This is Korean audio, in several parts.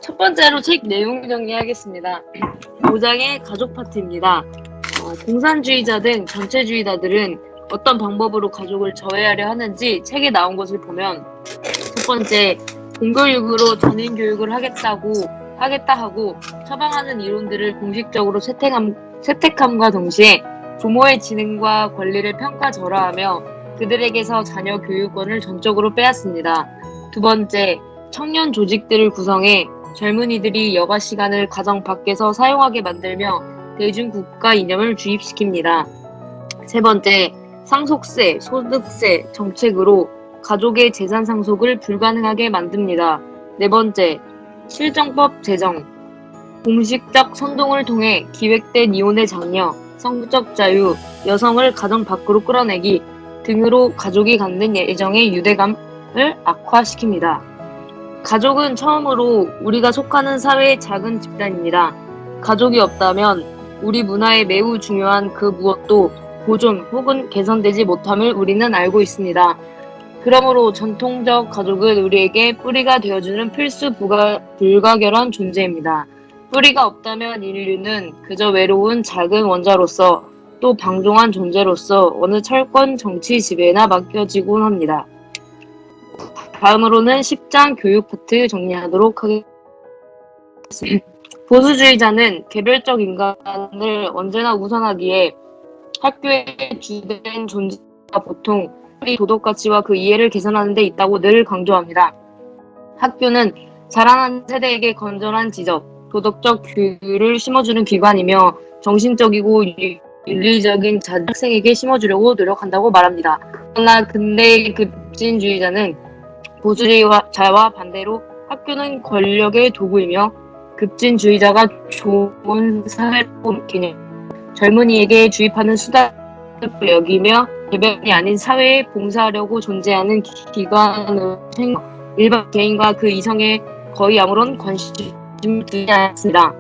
첫 번째로 책 내용 정리하겠습니다. 5장의 가족 파트입니다. 공산주의자 등 전체주의자들은 어떤 방법으로 가족을 저해하려 하는지 책에 나온 것을 보면, 첫 번째, 공교육으로 전인 교육을 하겠다 하고 처방하는 이론들을 공식적으로 채택함과 동시에 부모의 지능과 권리를 평가절하하며 그들에게서 자녀 교육권을 전적으로 빼앗습니다. 두 번째, 청년 조직들을 구성해 젊은이들이 여가 시간을 가정 밖에서 사용하게 만들며 대중국가 이념을 주입시킵니다. 세 번째, 상속세, 소득세 정책으로 가족의 재산 상속을 불가능하게 만듭니다. 네 번째, 실정법 제정, 공식적 선동을 통해 기획된 이혼의 장려, 성적 자유, 여성을 가정 밖으로 끌어내기 등으로 가족이 갖는 예정의 유대감을 악화시킵니다. 가족은 처음으로 우리가 속하는 사회의 작은 집단입니다. 가족이 없다면 우리 문화에 매우 중요한 그 무엇도 보존 혹은 개선되지 못함을 우리는 알고 있습니다. 그러므로 전통적 가족은 우리에게 뿌리가 되어주는 필수 불가결한 존재입니다. 뿌리가 없다면 인류는 그저 외로운 작은 원자로서 또 방종한 존재로서 어느 철권 정치 지배나 맡겨지곤 합니다. 다음으로는 10장 교육 파트 정리하도록 하겠습니다. 보수주의자는 개별적 인간을 언제나 우선하기에 학교의 주된 존재가 보통 우리 도덕가치와 그 이해를 개선하는 데 있다고 늘 강조합니다. 학교는 자라난 세대에게 건전한 지적, 도덕적 규율을 심어주는 기관이며 정신적이고 윤리적인 자질을 학생에게 심어주려고 노력한다고 말합니다. 그러나 근대의 급진주의자는 보수주의자와 반대로 학교는 권력의 도구이며 급진주의자가 좋은 사회법 개념, 젊은이에게 주입하는 수단으로 여기며 개별이 아닌 사회에 봉사하려고 존재하는 기관으로 일반 개인과 그 이성에 거의 아무런 관심을 두지 않습니다.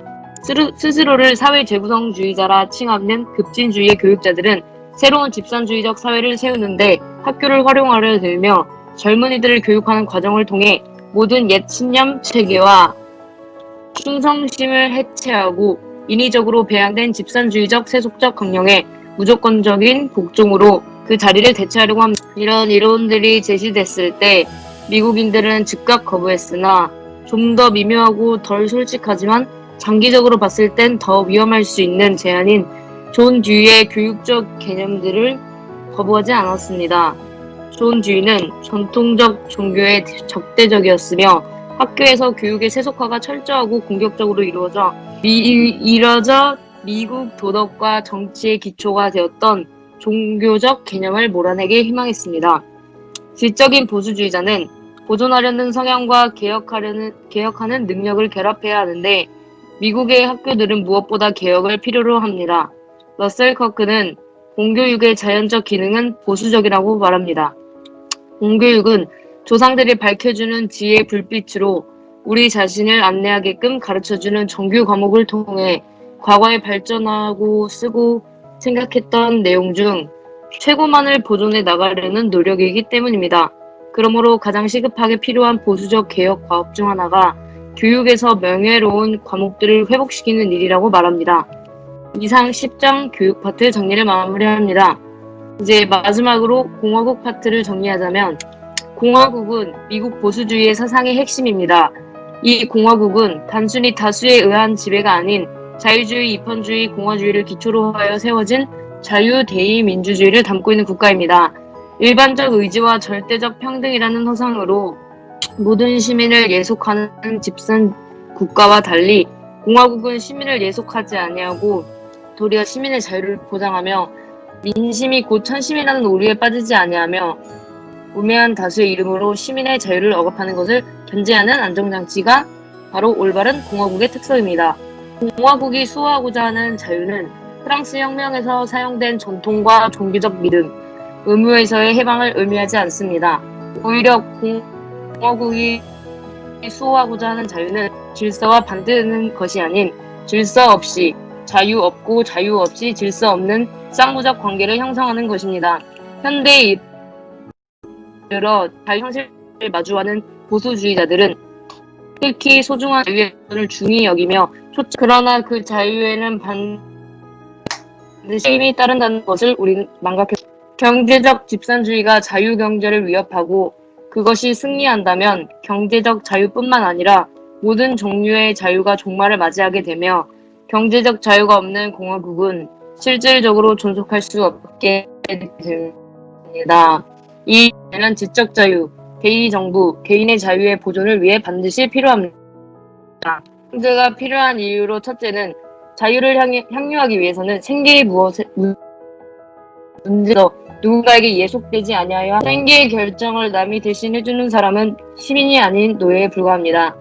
스스로를 사회 재구성주의자라 칭하는 급진주의의 교육자들은 새로운 집단주의적 사회를 세우는데 학교를 활용하려 들며 젊은이들을 교육하는 과정을 통해 모든 옛 신념 체계와 충성심을 해체하고 인위적으로 배양된 집단주의적 세속적 강령에 무조건적인 복종으로 그 자리를 대체하려고 합니다. 이런 이론들이 제시됐을 때 미국인들은 즉각 거부했으나 좀 더 미묘하고 덜 솔직하지만 장기적으로 봤을 땐 더 위험할 수 있는 제안인 존 듀이의 교육적 개념들을 거부하지 않았습니다. 존 듀이는 전통적 종교에 적대적이었으며 학교에서 교육의 세속화가 철저하고 공격적으로 이루어져 미국 도덕과 정치의 기초가 되었던 종교적 개념을 몰아내게 희망했습니다. 질적인 보수주의자는 보존하려는 성향과 개혁하는 능력을 결합해야 하는데 미국의 학교들은 무엇보다 개혁을 필요로 합니다. 러셀 커크는 공교육의 자연적 기능은 보수적이라고 말합니다. 공교육은 조상들이 밝혀주는 지혜의 불빛으로 우리 자신을 안내하게끔 가르쳐주는 정규 과목을 통해 과거에 발전하고 쓰고 생각했던 내용 중 최고만을 보존해 나가려는 노력이기 때문입니다. 그러므로 가장 시급하게 필요한 보수적 개혁 과업 중 하나가 교육에서 명예로운 과목들을 회복시키는 일이라고 말합니다. 이상 10장 교육 파트 정리를 마무리합니다. 이제 마지막으로 공화국 파트를 정리하자면 공화국은 미국 보수주의의 사상의 핵심입니다. 이 공화국은 단순히 다수에 의한 지배가 아닌 자유주의, 입헌주의, 공화주의를 기초로 하여 세워진 자유대의민주주의를 담고 있는 국가입니다. 일반적 의지와 절대적 평등이라는 허상으로 모든 시민을 예속하는 집산 국가와 달리 공화국은 시민을 예속하지 아니하고 도리어 시민의 자유를 보장하며 민심이 곧 천심이라는 오류에 빠지지 아니하며 우매한 다수의 이름으로 시민의 자유를 억압하는 것을 견제하는 안정장치가 바로 올바른 공화국의 특성입니다. 공화국이 수호하고자 하는 자유는 프랑스 혁명에서 사용된 전통과 종교적 믿음, 의무에서의 해방을 의미하지 않습니다. 오히려 공화국이 수호하고자 하는 자유는 질서와 반대되는 것이 아닌 질서 없이 자유 없고 자유 없이 질서 없는 쌍무적 관계를 형성하는 것입니다. 현대에 이르러 자유 현실을 마주하는 보수주의자들은 특히 소중한 자유의 을 중히 여기며 그러나 그 자유에는 반드시 힘이 따른다는 것을 우리는 망각했습니다. 경제적 집산주의가 자유경제를 위협하고 그것이 승리한다면 경제적 자유뿐만 아니라 모든 종류의 자유가 종말을 맞이하게 되며 경제적 자유가 없는 공화국은 실질적으로 존속할 수 없게 됩니다. 이 자유는 지적 자유, 대의 정부, 개인의 자유의 보존을 위해 반드시 필요합니다. 경제가 필요한 이유로 첫째는 자유를 향유하기 위해서는 생계의 문제도 누군가에게 예속되지 아니하여 생계의 결정을 남이 대신해주는 사람은 시민이 아닌 노예에 불과합니다.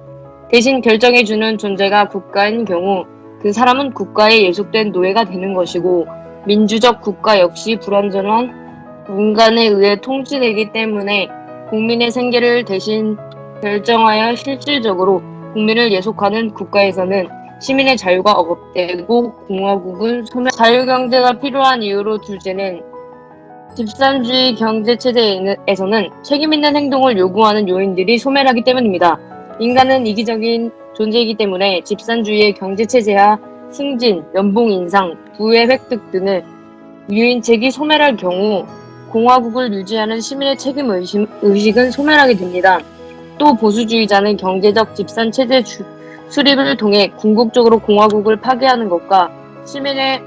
대신 결정해주는 존재가 국가인 경우 그 사람은 국가에 예속된 노예가 되는 것이고 민주적 국가 역시 불완전한 문간에 의해 통치되기 때문에 국민의 생계를 대신 결정하여 실질적으로 국민을 예속하는 국가에서는 시민의 자유가 억압되고 공화국은 자유경제가 필요한 이유로 둘째는 집산주의 경제체제에서는 책임있는 행동을 요구하는 요인들이 소멸하기 때문입니다. 인간은 이기적인 존재이기 때문에 집산주의의 경제체제와 승진, 연봉 인상, 부의 획득 등을 유인책이 소멸할 경우 공화국을 유지하는 시민의 책임의식은 소멸하게 됩니다. 또 보수주의자는 경제적 집산체제 수립을 통해 궁극적으로 공화국을 파괴하는 것과 시민의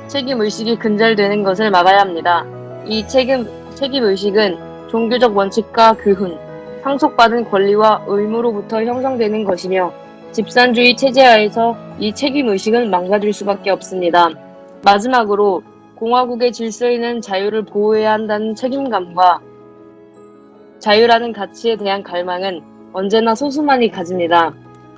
책임의식이 근절되는 것을 막아야 합니다. 이 책임의식은 종교적 원칙과 교훈, 상속받은 권리와 의무로부터 형성되는 것이며 집산주의 체제하에서 이 책임의식은 망가질 수밖에 없습니다. 마지막으로 공화국의 질서에는 자유를 보호해야 한다는 책임감과 자유라는 가치에 대한 갈망은 언제나 소수만이 가집니다.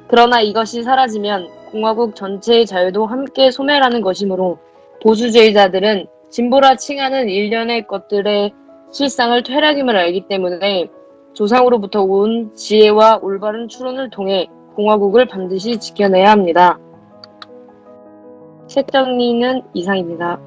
그러나 이것이 사라지면 공화국 전체의 자유도 함께 소멸하는 것이므로 보수주의자들은 진보라 칭하는 일련의 것들의 실상을 퇴락임을 알기 때문에 조상으로부터 온 지혜와 올바른 추론을 통해 공화국을 반드시 지켜내야 합니다. 책 정리는 이상입니다.